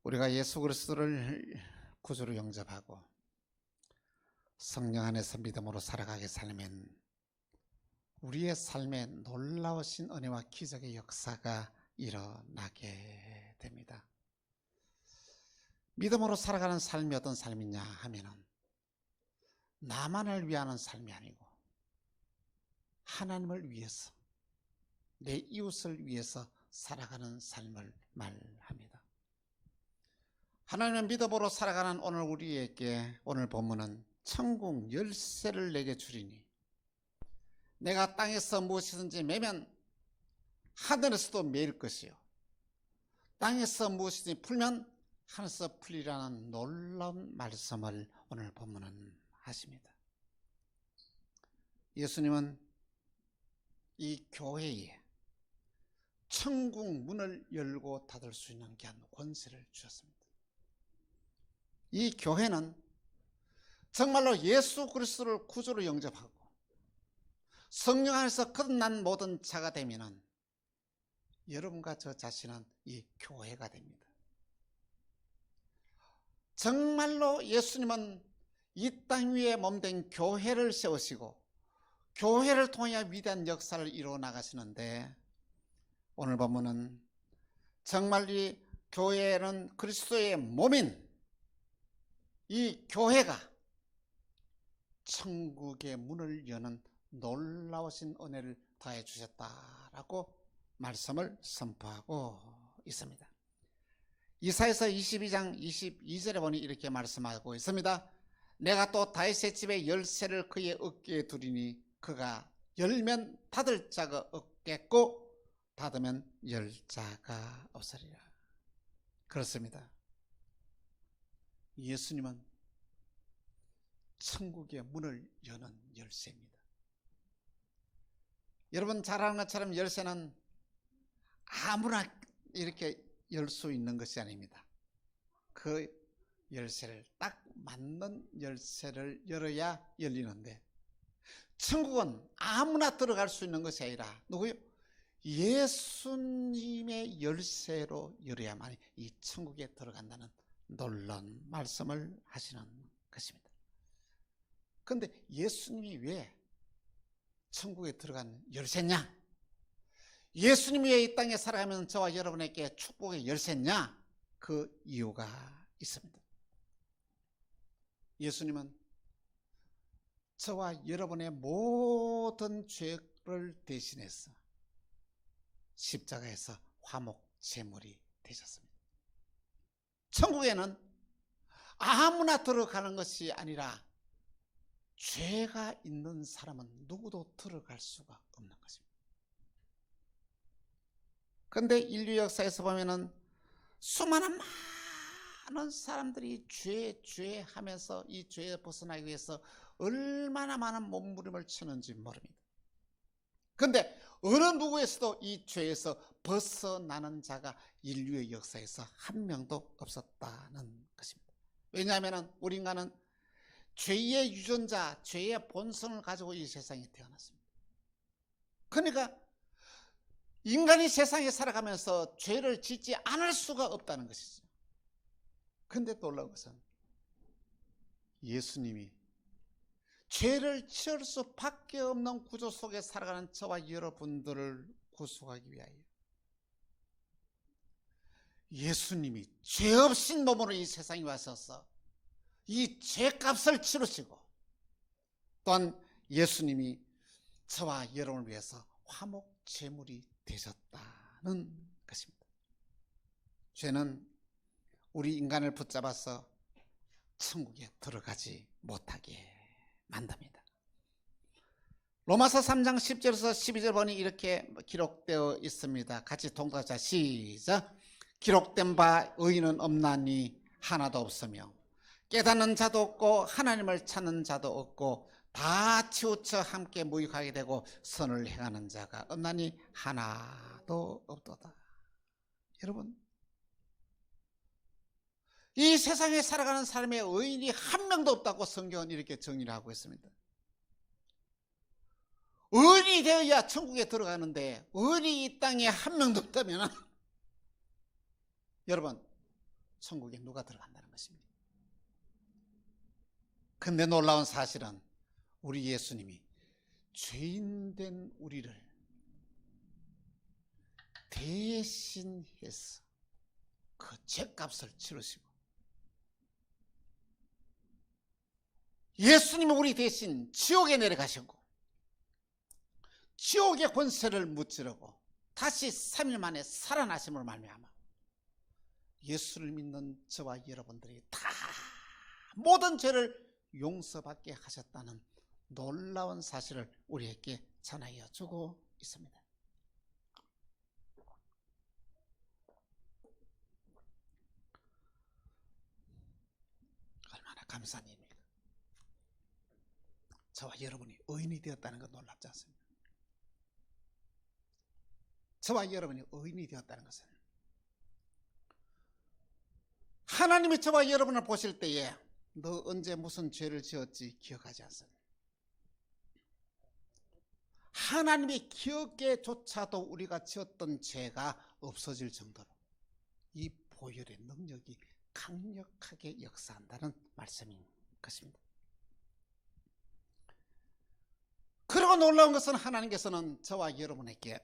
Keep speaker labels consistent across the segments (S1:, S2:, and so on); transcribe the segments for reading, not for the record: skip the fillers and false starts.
S1: 우리가 예수 그리스도를 구주로 영접하고 성령 안에서 믿음으로 살아가게 살면 우리의 삶에 놀라우신 은혜와 기적의 역사가 일어나게 됩니다. 믿음으로 살아가는 삶이 어떤 삶이냐 하면은 나만을 위하는 삶이 아니고 하나님을 위해서, 내 이웃을 위해서 살아가는 삶을 말합니다. 하나님의 믿음으로 살아가는 오늘 우리에게 오늘 본문은 천국 열쇠를 내게 주리니 내가 땅에서 무엇이든지 매면 하늘에서도 매일 것이요 땅에서 무엇이든지 풀면 하늘에서 풀리라는 놀라운 말씀을 오늘 본문은 하십니다. 예수님은 이 교회에 천국 문을 열고 닫을 수 있는 귀한 권세를 주셨습니다. 이 교회는 정말로 예수 그리스도를 구주로 영접하고 성령 안에서 거듭난 모든 자가 되면은 여러분과 저 자신은 이 교회가 됩니다. 정말로 예수님은 이 땅 위에 몸된 교회를 세우시고 교회를 통해 위대한 역사를 이루어 나가시는데, 오늘 본문은 정말 이 교회는 그리스도의 몸인 이 교회가 천국의 문을 여는 놀라우신 은혜를 더해 주셨다라고 말씀을 선포하고 있습니다. 이사야서 22장 22절에 보니 이렇게 말씀하고 있습니다. 내가 또 다윗의 집에 열쇠를 그의 어깨에 두리니 그가 열면 닫을 자가 없겠고 닫으면 열 자가 없으리라. 그렇습니다. 예수님은 천국의 문을 여는 열쇠입니다. 여러분 잘 아는 것처럼 열쇠는 아무나 이렇게 열 수 있는 것이 아닙니다. 그 열쇠를 딱 맞는 열쇠를 열어야 열리는데, 천국은 아무나 들어갈 수 있는 것이 아니라 누구요? 예수님의 열쇠로 열어야만 이 천국에 들어간다는 놀라운 말씀을 하시는 것입니다. 그런데 예수님이 왜 천국에 들어간 열쇠냐? 예수님이 왜 이 땅에 살아가면 저와 여러분에게 축복의 열쇠냐? 그 이유가 있습니다. 예수님은 저와 여러분의 모든 죄를 대신해서 십자가에서 화목 제물이 되셨습니다. 천국에는 아무나 들어가는 것이 아니라 죄가 있는 사람은 누구도 들어갈 수가 없는 것입니다. 그런데 인류 역사에서 보면은 수많은 많은 사람들이 죄 하면서 이 죄에 벗어나기 위해서 얼마나 많은 몸부림을 치는지 모릅니다. 그런데 어느 누구에서도 이 죄에서 벗어나는 자가 인류의 역사에서 한 명도 없었다는 것입니다. 왜냐하면 우리 인간은 죄의 유전자, 죄의 본성을 가지고 이 세상에 태어났습니다. 그러니까 인간이 세상에 살아가면서 죄를 짓지 않을 수가 없다는 것이죠. 그런데 놀라운 것은 예수님이 죄를 지을 수밖에 없는 구조 속에 살아가는 저와 여러분들을 구속하기 위하여 예수님이 죄 없인 몸으로 이 세상에 와셔서 이 죄값을 치르시고, 또한 예수님이 저와 여러분을 위해서 화목 제물이 되셨다는 것입니다. 죄는 우리 인간을 붙잡아서 천국에 들어가지 못하게 만듭니다. 로마서 3장 10절에서 12절 보니 이렇게 기록되어 있습니다. 같이 동작자 시작. 기록된 바 의인은 없나니 하나도 없으며 깨닫는 자도 없고 하나님을 찾는 자도 없고 다 치우쳐 함께 무익하게 되고 선을 행하는 자가 없나니 하나도 없도다. 여러분, 이 세상에 살아가는 사람의 의인이 한 명도 없다고 성경은 이렇게 정리를 하고 있습니다. 의인이 되어야 천국에 들어가는데 의인이 이 땅에 한 명도 없다면 여러분, 천국에 누가 들어간다는 것입니다. 근데 놀라운 사실은 우리 예수님이 죄인된 우리를 대신해서 그 죄값을 치르시고, 예수님은 우리 대신 지옥에 내려가셨고 지옥의 권세를 무찌르고 다시 3일 만에 살아나심으로 말미암아 예수를 믿는 저와 여러분들이 다 모든 죄를 용서받게 하셨다는 놀라운 사실을 우리에게 전하여 주고 있습니다. 얼마나 감사한 일입니까? 저와 여러분이 의인이 되었다는 건 놀랍지 않습니까? 저와 여러분이 의인이 되었다는 것은 하나님이 저와 여러분을 보실 때에 너 언제 무슨 죄를 지었지 기억하지 않습니다. 하나님이 기억에조차도 우리가 지었던 죄가 없어질 정도로 이 보혈의 능력이 강력하게 역사한다는 말씀인 것입니다. 그리고 놀라운 것은 하나님께서는 저와 여러분에게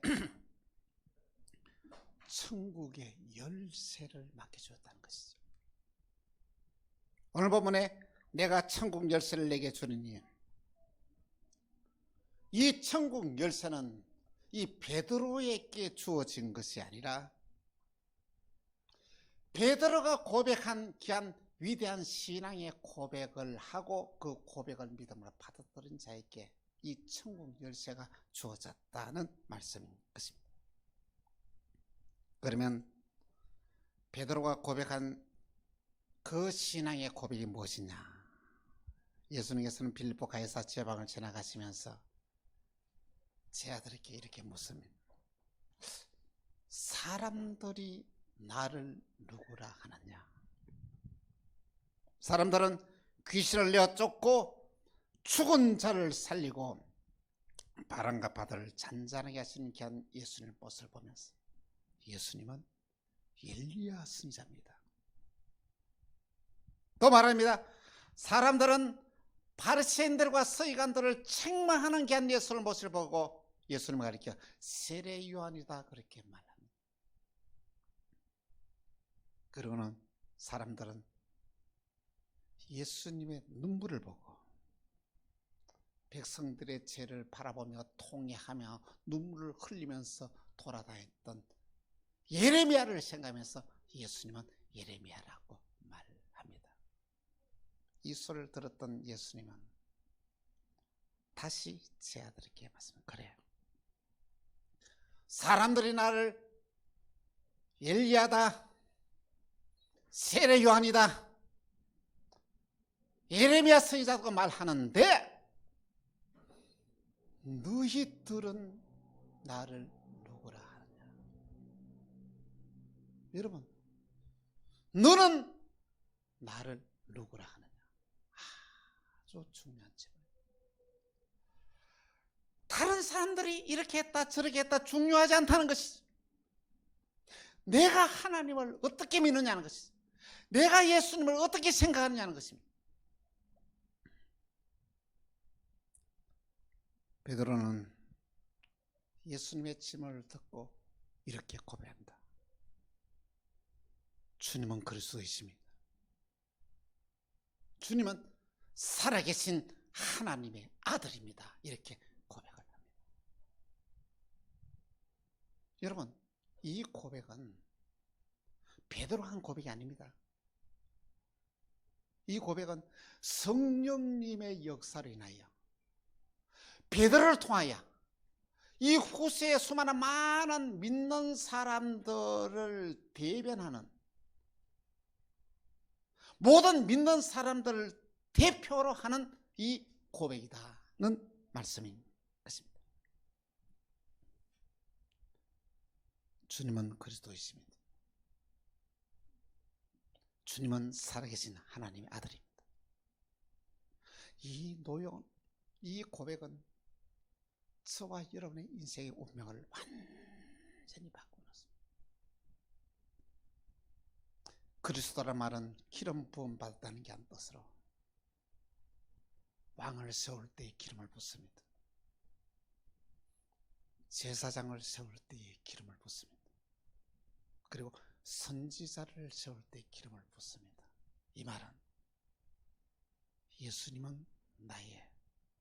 S1: 천국의 열쇠를 맡겨주었다는 것이죠. 오늘 본문에 내가 천국 열쇠를 내게 주느니, 이 천국 열쇠는 이 베드로에게 주어진 것이 아니라 베드로가 고백한 귀한 위대한 신앙의 고백을 하고 그 고백을 믿음으로 받아들인 자에게 이 천국 열쇠가 주어졌다는 말씀인 것입니다. 그러면 베드로가 고백한 그 신앙의 고백이 무엇이냐? 예수님께서는 빌립보 가이사 지방을 지나가시면서 제 아들에게 이렇게 묻습니다. 사람들이 나를 누구라 하느냐? 사람들은 귀신을 내어 쫓고 죽은 자를 살리고 바람과 바다를 잔잔하게 하시는 귀한 예수님의 모습을 보면서 예수님은 엘리야 선지자입니다. 또 말합니다. 사람들은 바리새인들과 서기관들을 책망하는 귀한 예수의 모습을 보고 예수님을 가리켜 세례 요한이다 그렇게 말합니다. 그러고는 사람들은 예수님의 눈물을 보고 백성들의 죄를 바라보며 통회하며 눈물을 흘리면서 돌아다녔던 예레미야를 생각하면서 예수님은 예레미야라고 말합니다. 이 소리를 들었던 예수님은 다시 제 아들에게 말씀합니다. 그래요. 사람들이 나를 엘리야다, 세례 요한이다, 예레미야 선지자라고 말하는데 너희들은 나를 누구라 하느냐? 여러분, 너는 나를 누구라 하느냐? 아주 중요한 질문. 다른 사람들이 이렇게 했다 저렇게 했다 중요하지 않다는 것이죠. 내가 하나님을 어떻게 믿느냐는 것이죠. 내가 예수님을 어떻게 생각하느냐는 것입니다. 베드로는 예수님의 질문을 듣고 이렇게 고백한다. 주님은 그리스도이십니다. 주님은 살아계신 하나님의 아들입니다. 이렇게 고백을 합니다. 여러분, 이 고백은 베드로가 한 고백이 아닙니다. 이 고백은 성령님의 역사로 인하여 베드로를 통하여 이 후세의 수많은 많은 믿는 사람들을 대변하는, 모든 믿는 사람들을 대표로 하는 이 고백이다는 말씀인 것입니다. 주님은 그리스도이십니다. 주님은 살아계신 하나님의 아들입니다. 이 고백은 저와 여러분의 인생의 운명을 완전히 바꾸었습니다. 그리스도란 말은 기름 부음 받았다는 게 한 뜻으로 왕을 세울 때에 기름을 붓습니다. 제사장을 세울 때에 기름을 붓습니다. 그리고 선지자를 세울 때에 기름을 붓습니다. 이 말은 예수님은 나의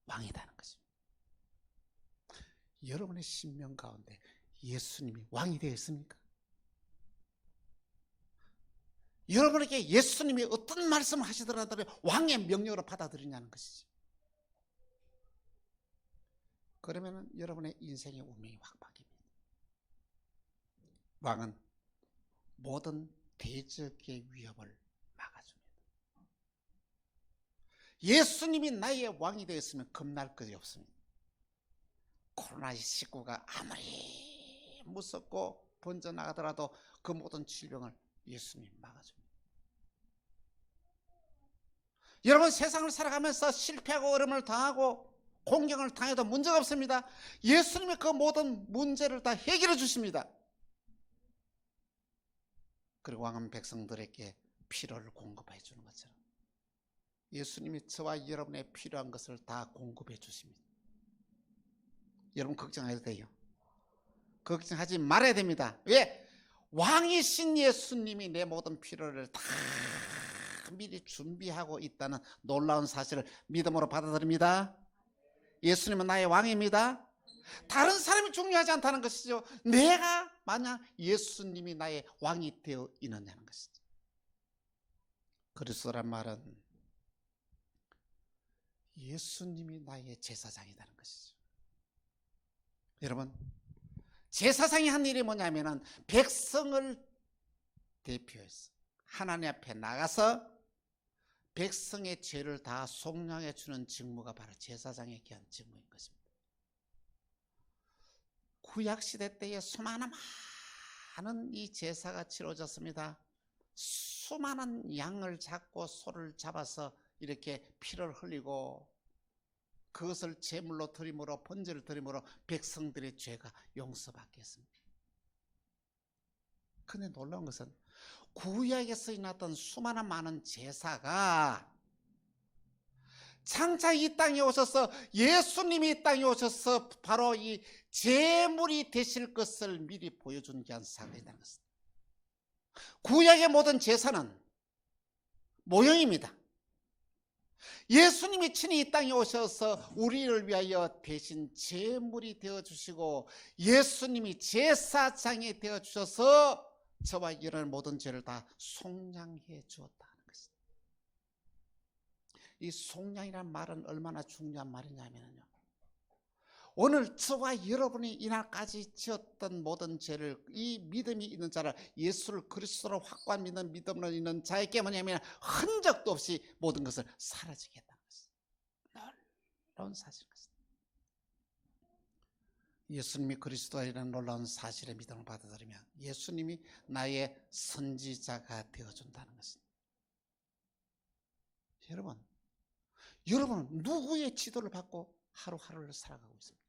S1: 왕이라는 것입니다. 여러분의 신명 가운데 예수님이 왕이 되어 있습니까? 여러분에게 예수님이 어떤 말씀을 하시더라도 왕의 명령으로 받아들이냐는 것이지. 그러면 여러분의 인생의 운명이 확 바뀝니다. 왕은 모든 대적의 위협을 막아줍니다. 예수님이 나의 왕이 되었으면 겁날 것이 없습니다. 코로나19가 아무리 무섭고 번져나가더라도 그 모든 질병을 예수님이 막아줍니다. 여러분, 세상을 살아가면서 실패하고 어려움을 당하고 공경을 당해도 문제가 없습니다. 예수님이 그 모든 문제를 다 해결해 주십니다. 그리고 왕은 백성들에게 필요를 공급해 주는 것처럼 예수님이 저와 여러분의 필요한 것을 다 공급해 주십니다. 여러분 걱정해도 돼요. 걱정하지 말아야 됩니다. 왜? 왕이신 예수님이 내 모든 필요를 다 미리 준비하고 있다는 놀라운 사실을 믿음으로 받아들입니다. 예수님은 나의 왕입니다. 다른 사람이 중요하지 않다는 것이죠. 내가 만약 예수님이 나의 왕이 되어 있느냐는 것이죠. 그리스도란 말은 예수님이 나의 제사장이라는 것이죠. 여러분, 제사장이 한 일이 뭐냐면은 백성을 대표해서 하나님 앞에 나가서 백성의 죄를 다 속량해 주는 직무가 바로 제사장에게 한 직무인 것입니다. 구약시대 때에 수많은 이 제사가 치러졌습니다. 수많은 양을 잡고 소를 잡아서 이렇게 피를 흘리고 그것을 제물로 드림으로 번제를 드림으로 백성들의 죄가 용서받게 했습니다. 그런데 놀라운 것은 구약에서 일어났던 수많은 많은 제사가 장차 이 땅에 오셔서 예수님이 이 땅에 오셔서 바로 이 제물이 되실 것을 미리 보여준 게 한 사건이라는 것입니다. 구약의 모든 제사는 모형입니다. 예수님이 친히 이 땅에 오셔서 우리를 위하여 대신 제물이 되어주시고 예수님이 제사장이 되어주셔서 저와 이런 모든 죄를 다 속량해 주었다는 것입니다. 이 속량이라는 말은 얼마나 중요한 말이냐면요, 오늘 저와 여러분이 이날까지 지었던 모든 죄를 이 믿음이 있는 자를 예수를 그리스도로 확고한 믿는 믿음으로 있는 자에게 뭐냐면 흔적도 없이 모든 것을 사라지게 했다는 것입니다. 놀라운 사실입니다. 예수님이 그리스도이라는 놀라운 사실의 믿음을 받아들이면 예수님이 나의 선지자가 되어준다는 것입니다. 여러분은 누구의 지도를 받고 하루하루를 살아가고 있습니다.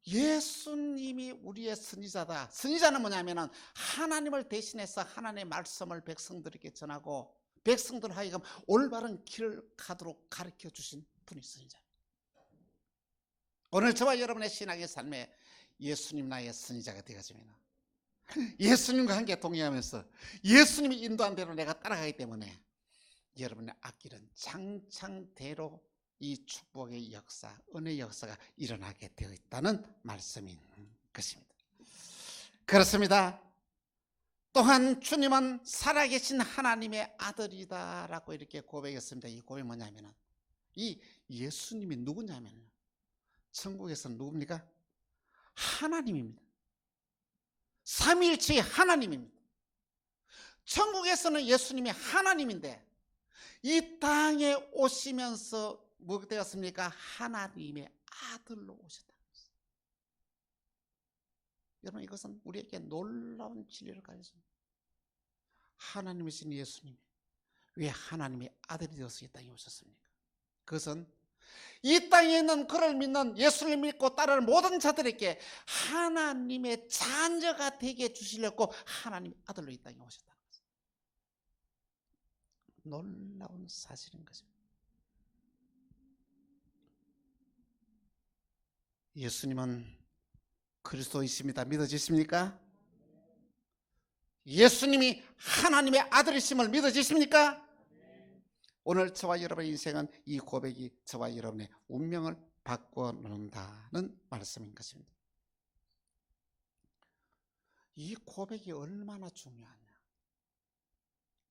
S1: 예수님이 우리의 선지자다. 선지자는 뭐냐면 하나님을 대신해서 하나님의 말씀을 백성들에게 전하고 백성들 하여금 올바른 길을 가도록 가르쳐 주신 분이 선지자입니다. 오늘 저와 여러분의 신앙의 삶에 예수님 나의 선지자가 되어집니다. 예수님과 함께 동행하면서 예수님이 인도한 대로 내가 따라가기 때문에 여러분의 앞길은 장창대로 이 축복의 역사, 은혜의 역사가 일어나게 되어 있다는 말씀인 것입니다. 그렇습니다. 또한 주님은 살아계신 하나님의 아들이다라고 이렇게 고백했습니다. 이 고백이 뭐냐면 이 예수님이 누구냐면 천국에서는 누굽니까? 하나님입니다. 삼위일체의 하나님입니다. 천국에서는 예수님이 하나님인데 이 땅에 오시면서 뭐가 되었습니까? 하나님의 아들로 오셨다는 것입니다. 여러분, 이것은 우리에게 놀라운 진리를 가르쳐줍니다. 하나님이신 예수님이 왜 하나님의 아들이 되어서 이 땅에 오셨습니까? 그것은 이 땅에 있는 그를 믿는 예수를 믿고 따르는 모든 자들에게 하나님의 자녀가 되게 해주시려고 하나님의 아들로 이 땅에 오셨다는 것입니다. 놀라운 사실인 것입니다. 예수님은 그리스도이십니다. 믿어지십니까? 예수님이 하나님의 아들이심을 믿어지십니까? 오늘 저와 여러분의 인생은 이 고백이 저와 여러분의 운명을 바꿔놓는다는 말씀인 것입니다. 이 고백이 얼마나 중요하냐.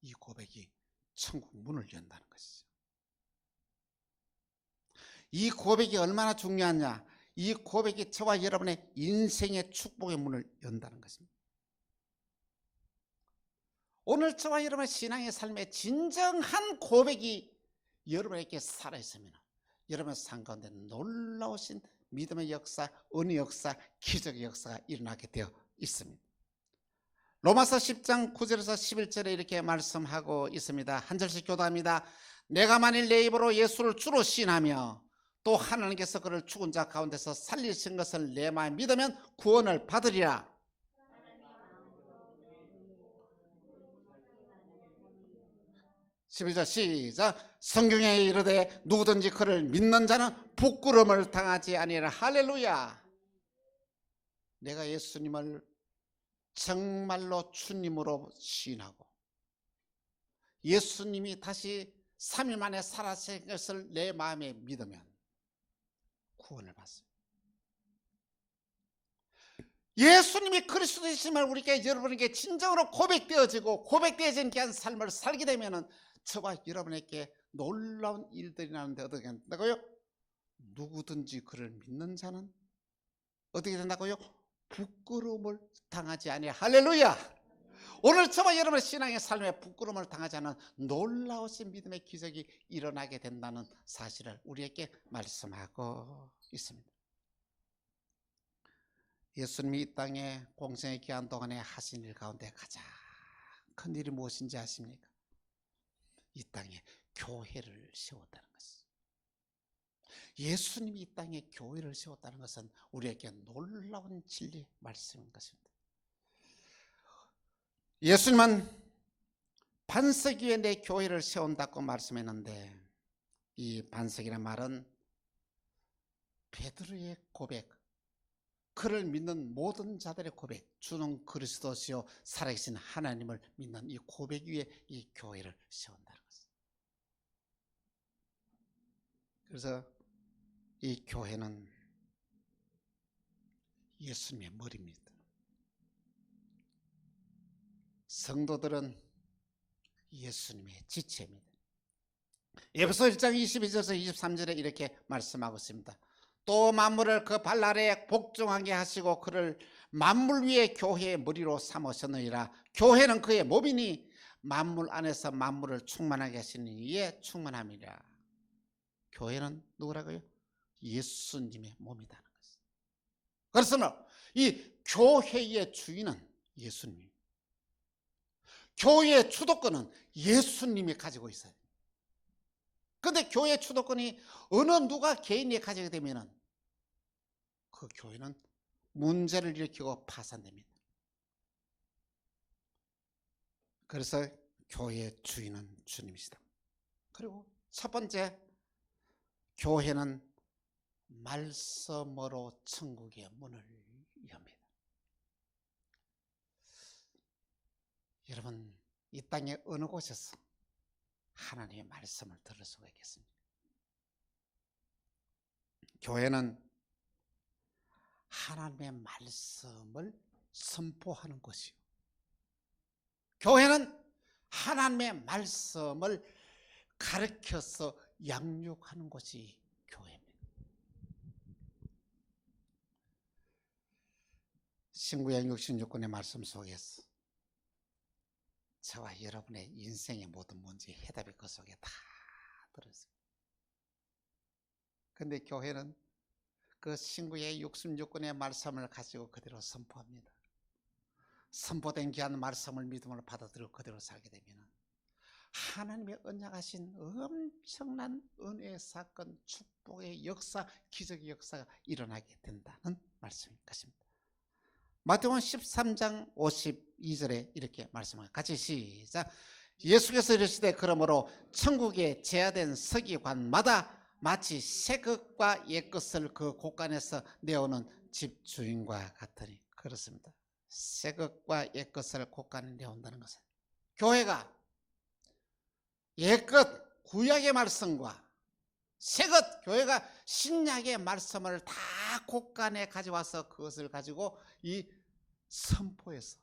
S1: 이 고백이 천국 문을 연다는 것이죠. 이 고백이 얼마나 중요하냐. 이 고백이 저와 여러분의 인생의 축복의 문을 연다는 것입니다. 오늘 저와 여러분의 신앙의 삶의 진정한 고백이 여러분에게 살아있으면 여러분의 삶 가운데 놀라우신 믿음의 역사, 은혜의 역사, 기적의 역사가 일어나게 되어 있습니다. 로마서 10장 9절에서 11절에 이렇게 말씀하고 있습니다. 한 절씩 교도합니다. 내가 만일 내 입으로 예수를 주로 시인하며 또 하나님께서 그를 죽은 자 가운데서 살리신 것을 내 마음에 믿으면 구원을 받으리라. 11절 시작. 성경에 이르되 누구든지 그를 믿는 자는 부끄러움을 당하지 아니하리라. 할렐루야. 내가 예수님을 정말로 주님으로 시인하고 예수님이 다시 3일 만에 살아신 것을 내 마음에 믿으면 구원을 받습니다. 예수님이 그리스도이심을 우리에게 여러분에게 진정으로 고백되어지고 고백되어진 귀한 삶을 살게 되면은 저와 여러분에게 놀라운 일들이 나는데 어떻게 된다고요? 누구든지 그를 믿는 자는 어떻게 된다고요? 부끄러움을 당하지 아니하리라. 할렐루야. 오늘 저와 여러분의 신앙의 삶에 부끄러움을 당하지 않은 놀라우신 믿음의 기적이 일어나게 된다는 사실을 우리에게 말씀하고 있습니다. 예수님이 이 땅에 공생에 귀한 동안에 하신 일 가운데 가장 큰 일이 무엇인지 아십니까? 이 땅에 교회를 세웠다는 것입니다. 예수님이 이 땅에 교회를 세웠다는 것은 우리에게 놀라운 진리 말씀인 것입니다. 예수님은 반석 위에 내 교회를 세운다고 말씀했는데 이 반석이라는 말은 베드로의 고백, 그를 믿는 모든 자들의 고백, 주는 그리스도시요 살아계신 하나님을 믿는 이 고백 위에 이 교회를 세운다는 것입니다. 그래서 이 교회는 예수님의 머리입니다. 성도들은 예수님의 지체입니다. 에베소 1장 22절에서 23절에 이렇게 말씀하고 있습니다. 또 만물을 그 발 아래에 복종하게 하시고 그를 만물 위에 교회의 머리로 삼으셨느니라. 교회는 그의 몸이니 만물 안에서 만물을 충만하게 하시는 이에 충만함이라. 교회는 누구라고요? 예수님의 몸이라는 것입니다. 그래서 이 교회의 주인은 예수님, 교회의 주도권은 예수님이 가지고 있어요. 그런데 교회의 주도권이 어느 누가 개인이 가지게 되면 그 교회는 문제를 일으키고 파산됩니다. 그래서 교회의 주인은 주님이시다. 그리고 첫 번째, 교회는 말씀으로 천국의 문을 엽니다. 여러분, 이 땅의 어느 곳에서 하나님의 말씀을 들을 수가 있겠습니까? 교회는 하나님의 말씀을 선포하는 것이요, 교회는 하나님의 말씀을 가르쳐서 양육하는 것이 교회입니다. 신구약 66권의 말씀 속에서 저와 여러분의 인생의 모든 문제의 해답이 그 속에 다 들어있습니다. 그런데 교회는 그 신구의 66권의 말씀을 가지고 그대로 선포합니다. 선포된 귀한 말씀을 믿음으로 받아들이고 그대로 살게 되면 하나님의 언약하신 엄청난 은혜의 사건, 축복의 역사, 기적의 역사가 일어나게 된다는 말씀인 것입니다. 마태복음 13장 52절에 이렇게 말씀합니다. 같이 시작. 예수께서 이르시되 그러므로 천국에 제하된 서기관마다 마치 새 것과 옛 것을 그 곳간에서 내오는 집주인과 같으니. 그렇습니다. 새 것과 옛 것을 곳간에 내온다는 것은 교회가 옛것 구약의 말씀과 새것 교회가 신약의 말씀을 다 곳간에 가져와서 그것을 가지고 이 선포해서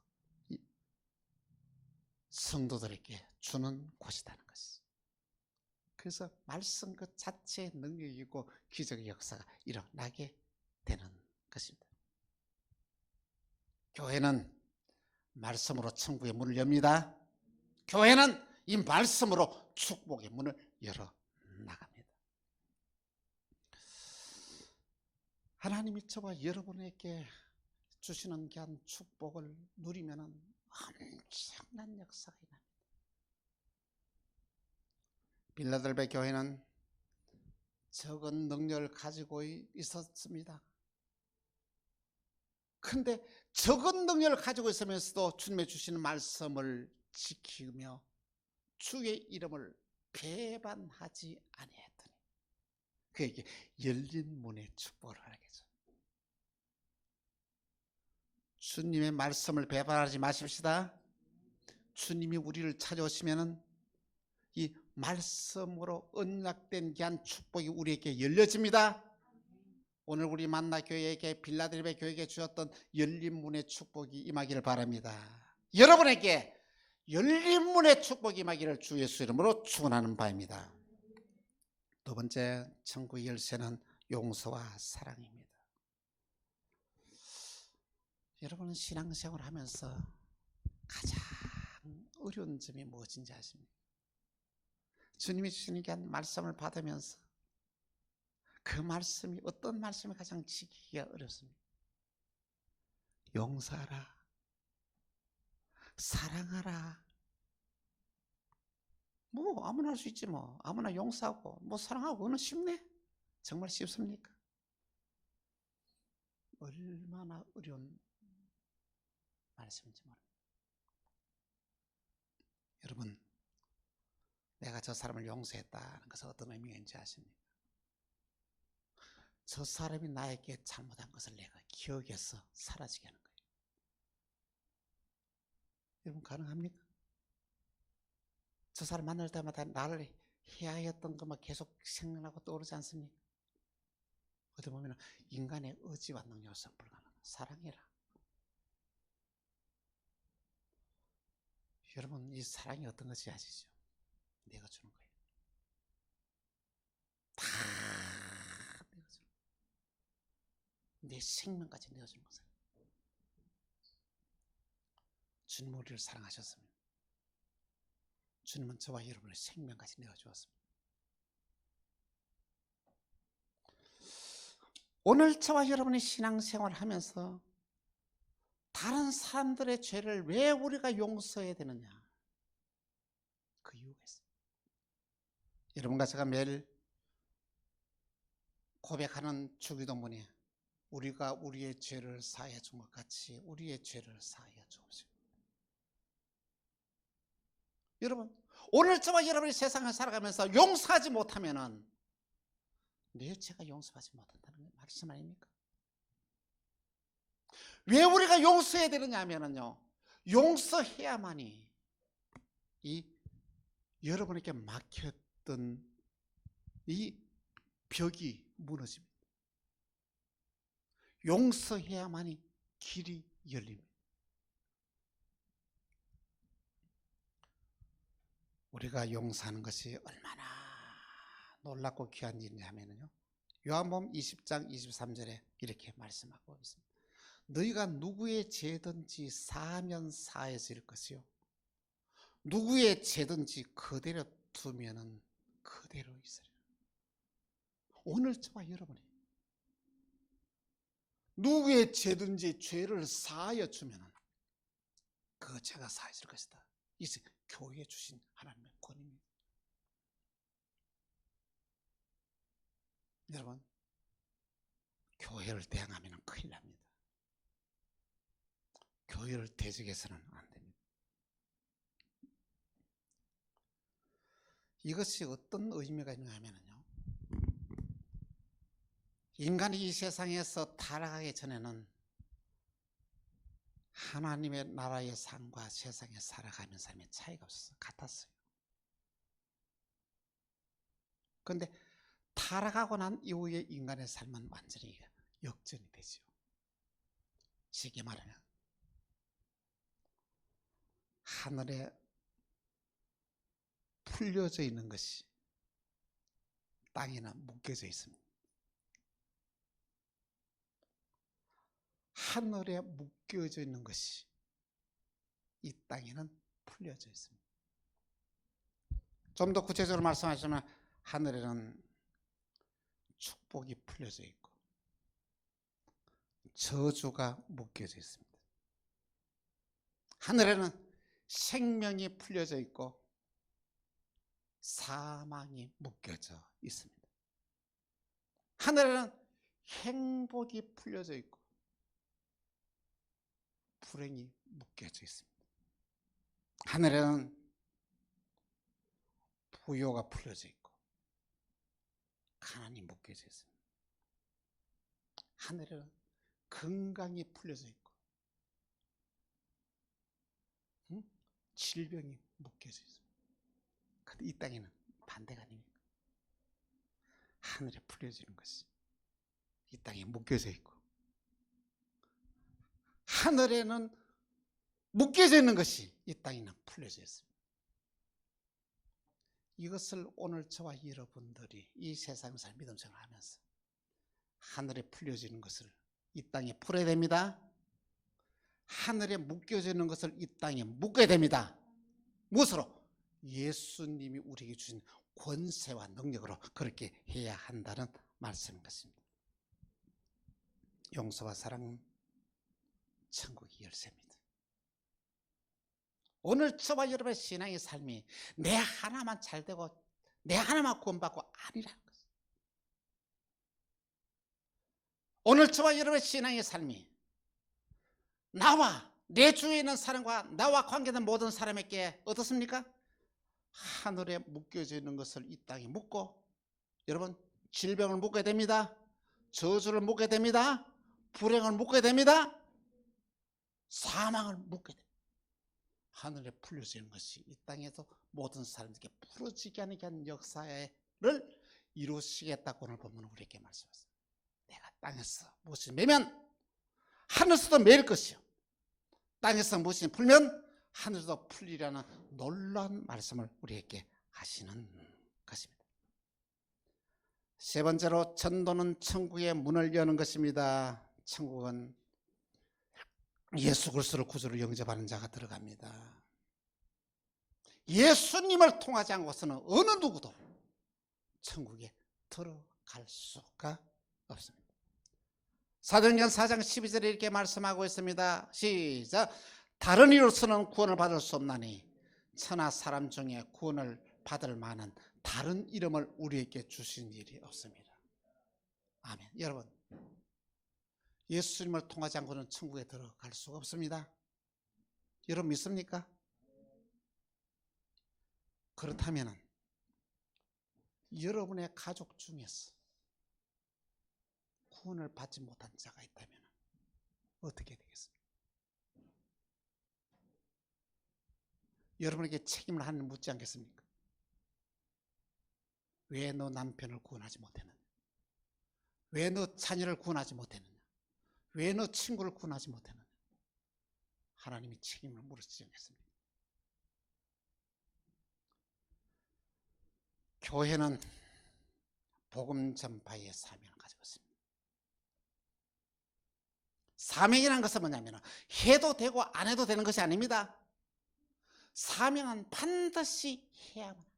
S1: 이 성도들에게 주는 곳이라는 것이죠. 그래서 말씀 그 자체의 능력이고 기적의 역사가 일어나게 되는 것입니다. 교회는 말씀으로 천국의 문을 엽니다. 교회는 이 말씀으로 축복의 문을 열어 나갑니다. 하나님이 저와 여러분에게 주시는 귀한 축복을 누리면 엄청난 역사가 일어납니다. 빌라델비아 교회는 적은 능력을 가지고 있었습니다. 그런데 적은 능력을 가지고 있으면서도 주님의 주시는 말씀을 지키며 주의 이름을 배반하지 아니했더니 그에게 열린 문의 축복을 하겠죠. 주님의 말씀을 배반하지 마십시다. 주님이 우리를 찾아오시면은 이 말씀으로 언약된 귀한 축복이 우리에게 열려집니다. 오늘 우리 만나교회에게 빌라델비아 교회에게 주셨던 열린 문의 축복이 임하기를 바랍니다. 여러분에게 열린 문의 축복이 임하기를 주 예수 이름으로 축원하는 바입니다. 두 번째 천국의 열쇠는 용서와 사랑입니다. 여러분은 신앙생활을 하면서 가장 어려운 점이 무엇인지 아십니까? 주님이 주시는 게 말씀을 받으면서 그 말씀이 어떤 말씀이 가장 지키기가 어렵습니까? 용서하라, 사랑하라. 뭐 아무나 할 수 있지 뭐. 아무나 용서하고 뭐 사랑하고 그거는 쉽네? 정말 쉽습니까? 얼마나 어려운 말씀인지 모릅니다. 여러분, 내가 저 사람을 용서했다는 것은 어떤 의미인지 아십니까? 저 사람이 나에게 잘못한 것을 내가 기억해서 사라지게 하는 거예요. 여러분 가능합니까? 저 사람 만날 때마다 나를 해하였던 것만 계속 생각나고 떠오르지 않습니까? 어떻게 보면 인간의 의지와 능력으로서는 불가능한 사랑해라. 여러분 이 사랑이 어떤 것인지 아시죠? 내가 주는 거예요. 다 내가 주는 거예요. 내 생명까지 내어주는 것을. 주님 우리를 사랑하셨습니다. 주님은 저와 여러분의 생명까지 내어주었습니다. 오늘 저와 여러분의 신앙생활을 하면서 다른 사람들의 죄를 왜 우리가 용서해야 되느냐? 그 이유가 있습니다. 여러분과 제가 매일 고백하는 주기도문에 우리가 우리의 죄를 사하여 준 것 같이 우리의 죄를 사하여 주옵시고. 여러분 오늘 저와 여러분이 세상을 살아가면서 용서하지 못하면은 내 죄가 용서하지 못한다는 말씀 아닙니까? 왜 우리가 용서해야 되느냐 하면은요, 용서해야만이 이 여러분에게 막혔던 이 벽이 무너집니다. 용서해야만이 길이 열립니다. 우리가 용서하는 것이 얼마나 놀랍고 귀한 일이냐 하면요, 요한복음 20장 23절에 이렇게 말씀하고 있습니다. 너희가 누구의 죄든지 사하면 사해질 것이요 누구의 죄든지 그대로 두면은 그대로 있으리라. 오늘 저와 여러분이 누구의 죄든지 죄를 사하여 주면은 그 죄가 사해질 것이다. 이제 교회에 주신 하나님의 권위입니다. 여러분, 교회를 대항하면 큰일 납니다. 교회를 대적해서는 안 됩니다. 이것이 어떤 의미가 있는가 하면요, 인간이 이 세상에서 타락하기 전에는 하나님의 나라의 삶과 세상에 살아가는 삶의 차이가 없어서 같았어요. 그런데 타락하고 난 이후에 인간의 삶은 완전히 역전이 되죠. 쉽게 말하면 하늘에 풀려져 있는 것이 땅에는 묶여져 있습니다. 하늘에 묶여져 있는 것이 이 땅에는 풀려져 있습니다. 좀 더 구체적으로 말씀하시면 하늘에는 축복이 풀려져 있고 저주가 묶여져 있습니다. 하늘에는 생명이 풀려져 있고 사망이 묶여져 있습니다. 하늘에는 행복이 풀려져 있고 불행이 묶여져 있습니다. 하늘에는 부요가 풀려져 있고 가난이 묶여져 있습니다. 하늘에는 건강이 풀려져 있고 질병이 묶여져 있습니다. 그런데 이 땅에는 반대가 아닙니까? 하늘에 풀려지는 것이 이 땅에 묶여져 있고 하늘에는 묶여져 있는 것이 이 땅에는 풀려져 있습니다. 이것을 오늘 저와 여러분들이 이 세상에서 믿음 생활을 하면서 하늘에 풀려지는 것을 이 땅에 풀어야 됩니다. 하늘에 묶여지는 것을 이 땅에 묶어야 됩니다. 무엇으로? 예수님이 우리에게 주신 권세와 능력으로 그렇게 해야 한다는 말씀인 것입니다. 용서와 사랑은 천국의 열쇠입니다. 오늘 저와 여러분의 신앙의 삶이 내 하나만 잘되고 내 하나만 구원받고 아니라는 것입니다. 오늘 저와 여러분의 신앙의 삶이 나와 내 주위에 있는 사람과 나와 관계된 모든 사람에게 어떻습니까? 하늘에 묶여져 있는 것을 이 땅에 묶고 여러분 질병을 묶어야 됩니다. 저주를 묶어야 됩니다. 불행을 묶어야 됩니다. 사망을 묶어야 됩니다. 하늘에 풀려져 있는 것이 이 땅에서 모든 사람들에게 풀어지게 하는 역사를 이루시겠다고 오늘 본문은 우리에게 말씀하셨어요. 내가 땅에서 무엇이 매면 하늘에서도 매일 것이요 땅에서 무엇이 풀면 하늘에서도 풀리라는 놀라운 말씀을 우리에게 하시는 것입니다. 세 번째로 전도는 천국의 문을 여는 것입니다. 천국은 예수 그리스도를 구주로 영접하는 자가 들어갑니다. 예수님을 통하지 않고서는 어느 누구도 천국에 들어갈 수가 없습니다. 사도행전 4장 12절에 이렇게 말씀하고 있습니다. 시작. 다른 이로서는 구원을 받을 수 없나니 천하 사람 중에 구원을 받을 만한 다른 이름을 우리에게 주신 일이 없습니다. 아멘. 여러분, 예수님을 통하지 않고는 천국에 들어갈 수가 없습니다. 여러분 믿습니까? 그렇다면 여러분의 가족 중에서 구원을 받지 못한 자가 있다면 어떻게 되겠습니까? 여러분에게 책임을 하나님 묻지 않겠습니까? 왜 너 남편을 구원하지 못했느냐? 왜 너 자녀를 구원하지 못했느냐? 왜 너 친구를 구원하지 못했느냐? 하나님이 책임을 물으시지 않겠습니까? 교회는 복음 전파의 사명을 가지고 있습니다. 사명이라는 것은 뭐냐면 해도 되고 안 해도 되는 것이 아닙니다. 사명은 반드시 해야 합니다.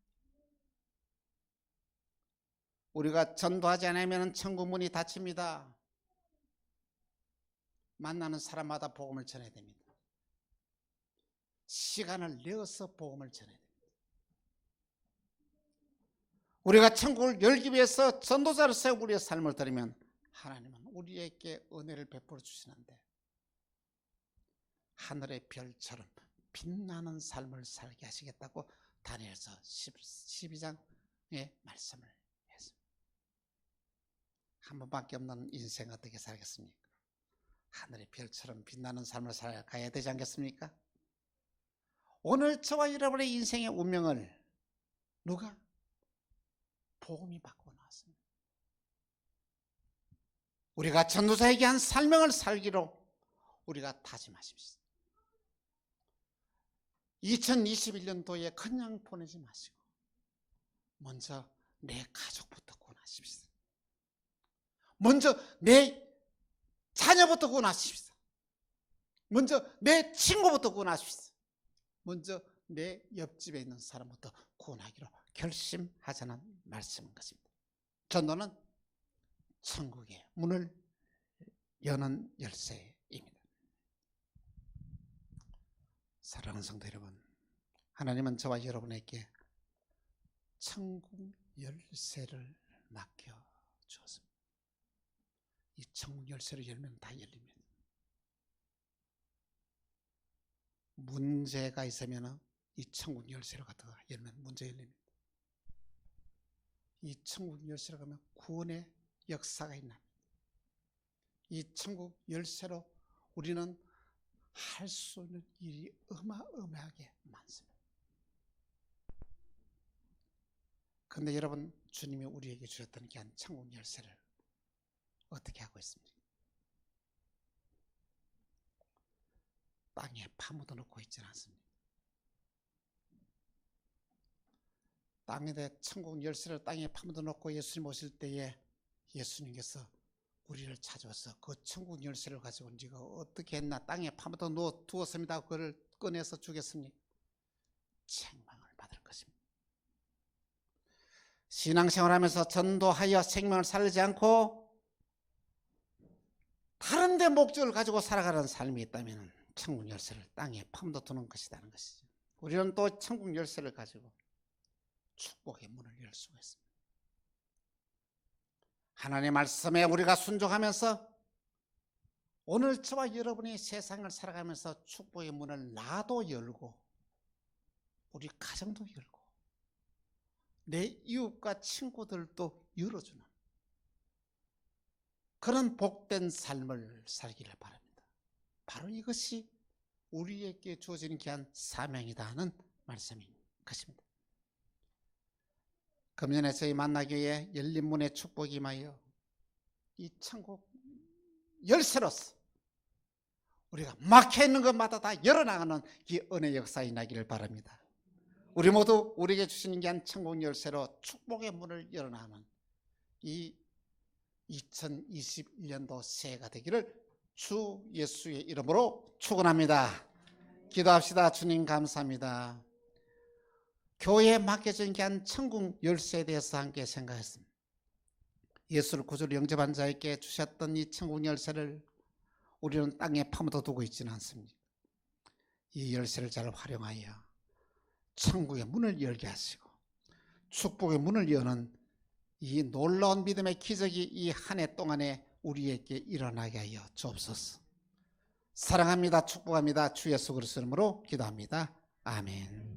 S1: 우리가 전도하지 않으면 천국 문이 닫힙니다. 만나는 사람마다 복음을 전해야 됩니다. 시간을 내어서 복음을 전해야 됩니다. 우리가 천국을 열기 위해서 전도자를 세우고 우리의 삶을 드리면 하나님은 우리에게 은혜를 베풀어 주시는데 하늘의 별처럼 빛나는 삶을 살게 하시겠다고 다니엘서 12장의 말씀을 했습니다. 한 번밖에 없는 인생 어떻게 살겠습니까? 하늘의 별처럼 빛나는 삶을 살아가야 되지 않겠습니까? 오늘 저와 여러분의 인생의 운명을 누가? 복음이 바꾸어 나왔습니다. 우리가 전도자에게 한 사명을 살기로 우리가 다짐하십시오. 2021년도에 그냥 보내지 마시고 먼저 내 가족부터 구원하십시오. 먼저 내 자녀부터 구원하십시오. 먼저 내 친구부터 구원하십시오. 먼저 내 옆집에 있는 사람부터 구원하기로 결심하자는 말씀인 것입니다. 전도는 천국의 문을 여는 열쇠입니다. 사랑하는 성도 여러분, 하나님은 저와 여러분에게 천국 열쇠를 맡겨주었습니다. 이 천국 열쇠를 열면 다 열립니다. 문제가 있으면 이 천국 열쇠를 갖다가 열면 문제 열립니다. 이 천국 열쇠로 가면 구원의 역사가 있나. 이 천국 열쇠로 우리는 할 수 있는 일이 어마어마하게 많습니다. 그런데 여러분, 주님이 우리에게 주셨던 게 한 천국 열쇠를 어떻게 하고 있습니까? 땅에 파묻어 놓고 있지는 않습니다. 땅에 천국 열쇠를 땅에 파묻어 놓고 예수님 오실 때에 예수님께서 우리를 찾아와서 그 천국 열쇠를 가지고 네가 어떻게 했나, 땅에 파묻어 두었습니다. 그걸 꺼내서 주겠습니까? 책망을 받을 것입니다. 신앙생활하면서 전도하여 생명을 살리지 않고 다른 데 목적을 가지고 살아가는 삶이 있다면 천국 열쇠를 땅에 파묻어 두는 것이라는 것이죠. 우리는 또 천국 열쇠를 가지고 축복의 문을 열 수가 있습니다. 하나님의 말씀에 우리가 순종하면서 오늘 저와 여러분이 세상을 살아가면서 축복의 문을 나도 열고 우리 가정도 열고 내 이웃과 친구들도 열어주는 그런 복된 삶을 살기를 바랍니다. 바로 이것이 우리에게 주어지는 귀한 사명이다 하는 말씀인 것입니다. 금년에 저희 만나교회 열린 문의 축복이 임하여 이 천국 열쇠로서 우리가 막혀있는 것마다 다 열어나가는 이 은혜 역사에 나기를 바랍니다. 우리 모두 우리에게 주시는 게 한 천국 열쇠로 축복의 문을 열어나가는 이 2021년도 새해가 되기를 주 예수의 이름으로 축원합니다. 기도합시다. 주님 감사합니다. 교회에 맡겨진 게 한 천국 열쇠에 대해서 함께 생각했습니다. 예수를 구주로 영접한 자에게 주셨던 이 천국 열쇠를 우리는 땅에 파묻어 두고 있지는 않습니다. 이 열쇠를 잘 활용하여 천국의 문을 열게 하시고 축복의 문을 여는 이 놀라운 믿음의 기적이 이 한 해 동안에 우리에게 일어나게 하여 주옵소서. 사랑합니다. 축복합니다. 주 예수 그리스도 이름으로 기도합니다. 아멘.